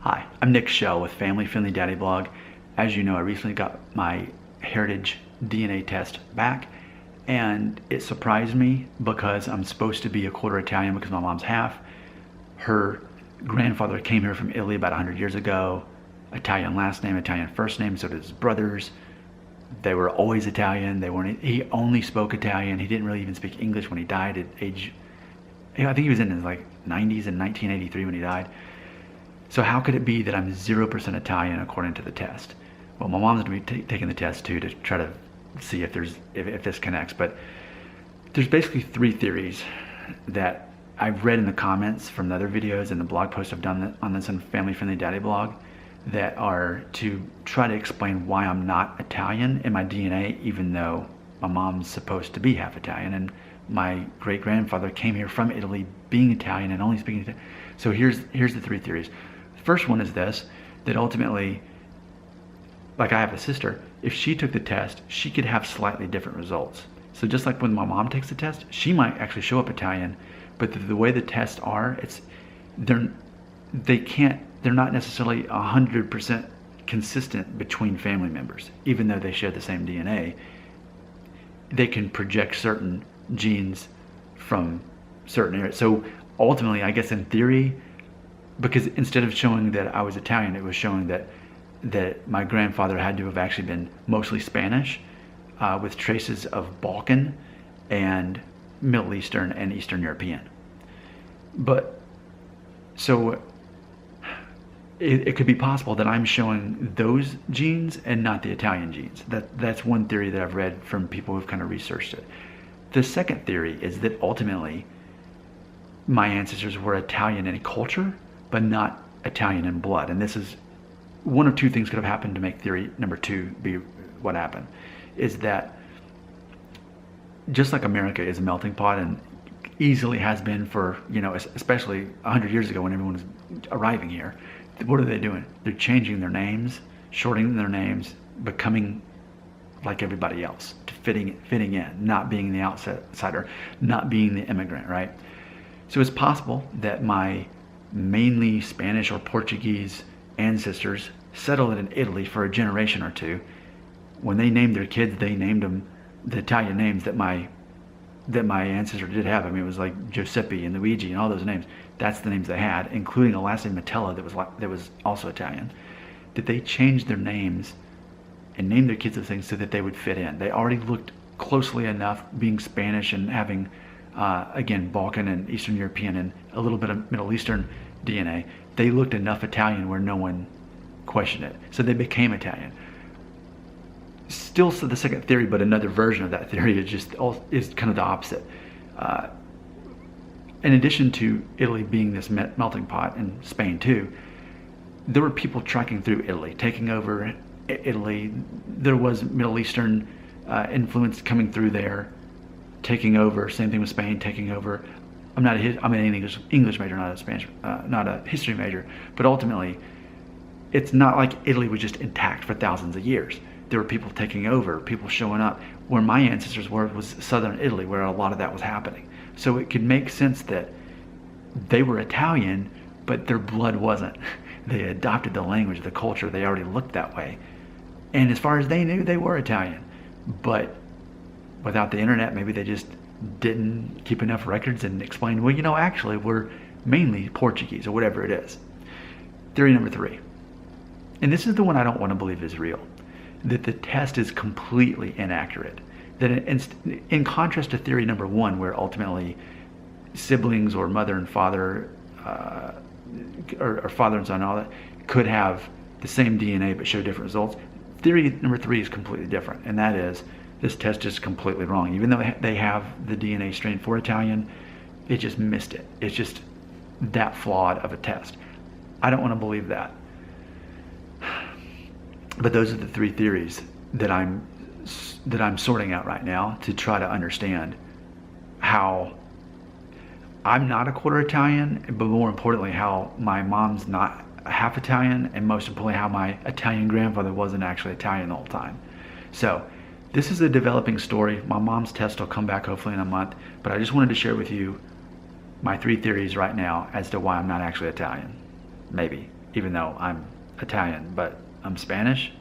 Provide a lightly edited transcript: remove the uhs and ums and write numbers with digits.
Hi, I'm Nick Shell with Family Friendly Daddy Blog. As you know, I recently got my heritage DNA test back, and it surprised me because I'm supposed to be a quarter Italian because my mom's half. Her grandfather came here from Italy about 100 years ago. Italian last name, Italian first name, so did his brothers. They were always Italian. He only spoke Italian. He didn't really even speak English when he died at age, I think he was in his 90s in 1983 when he died. So how could it be that I'm 0% Italian according to the test? Well, my mom's going to be taking the test too to try to see if this connects. But there's basically three theories that I've read in the comments from the other videos and the blog posts I've done on this on Family Friendly Daddy Blog that are to try to explain why I'm not Italian in my DNA, even though my mom's supposed to be half Italian and my great grandfather came here from Italy being Italian and only speaking Italian. So here's the three theories. The first one is this, that ultimately, like I have a sister, if she took the test, she could have slightly different results. So just like when my mom takes the test, she might actually show up Italian, but the way the tests are, they're not necessarily 100% consistent between family members, even though they share the same DNA. They can project certain genes from certain areas. So ultimately, I guess in theory, because instead of showing that I was Italian, it was showing that my grandfather had to have actually been mostly Spanish, with traces of Balkan and Middle Eastern and Eastern European. But so it could be possible that I'm showing those genes and not the Italian genes. That's one theory that I've read from people who've kind of researched it. The second theory is that ultimately my ancestors were Italian in culture, but not Italian in blood. And this is one of two things could have happened to make theory number two be what happened. Is that just like America is a melting pot and easily has been for, especially 100 years ago when everyone was arriving here, what are they doing? They're changing their names, shortening their names, becoming like everybody else, to fitting in, not being the outsider, not being the immigrant, right? So it's possible that my mainly Spanish or Portuguese ancestors settled in Italy for a generation or two. When they named their kids, they named them the Italian names that my ancestor did have. I mean, it was like Giuseppe and Luigi and all those names. That's the names they had, including a last name Metella that was also Italian. That they changed their names and named their kids those things so that they would fit in. They already looked closely enough, being Spanish and having again, Balkan and Eastern European and a little bit of Middle Eastern DNA. They looked enough Italian where no one questioned it. So they became Italian. Still, so the second theory, but another version of that theory is kind of the opposite. In addition to Italy being this melting pot, and Spain too, there were people trekking through Italy, taking over Italy. There was Middle Eastern influence coming through there, taking over. Same thing with Spain, taking over. I'm an English major, not a Spanish, not a history major. But ultimately, it's not like Italy was just intact for thousands of years. There were people taking over, people showing up. Where my ancestors were was southern Italy, where a lot of that was happening. So it could make sense that they were Italian, but their blood wasn't. They adopted the language, the culture. They already looked that way. And as far as they knew, they were Italian. But without the internet, maybe they just didn't keep enough records and explain, well, actually, we're mainly Portuguese or whatever it is. Theory number three. And this is the one I don't want to believe is real. That the test is completely inaccurate. That in contrast to theory number one, where ultimately siblings or mother and father, or father and son, all that, could have the same DNA but show different results, theory number three is completely different. And that is, this test is completely wrong. Even though they have the DNA strain for Italian, it just missed it. It's just that flawed of a test. I don't want to believe that. But those are the three theories that I'm sorting out right now to try to understand how I'm not a quarter Italian, but more importantly, how my mom's not half Italian, and most importantly, how my Italian grandfather wasn't actually Italian the whole time. So this is a developing story. My mom's test will come back hopefully in a month, but I just wanted to share with you my three theories right now as to why I'm not actually Italian. Maybe. even though I'm Italian, but I'm Spanish.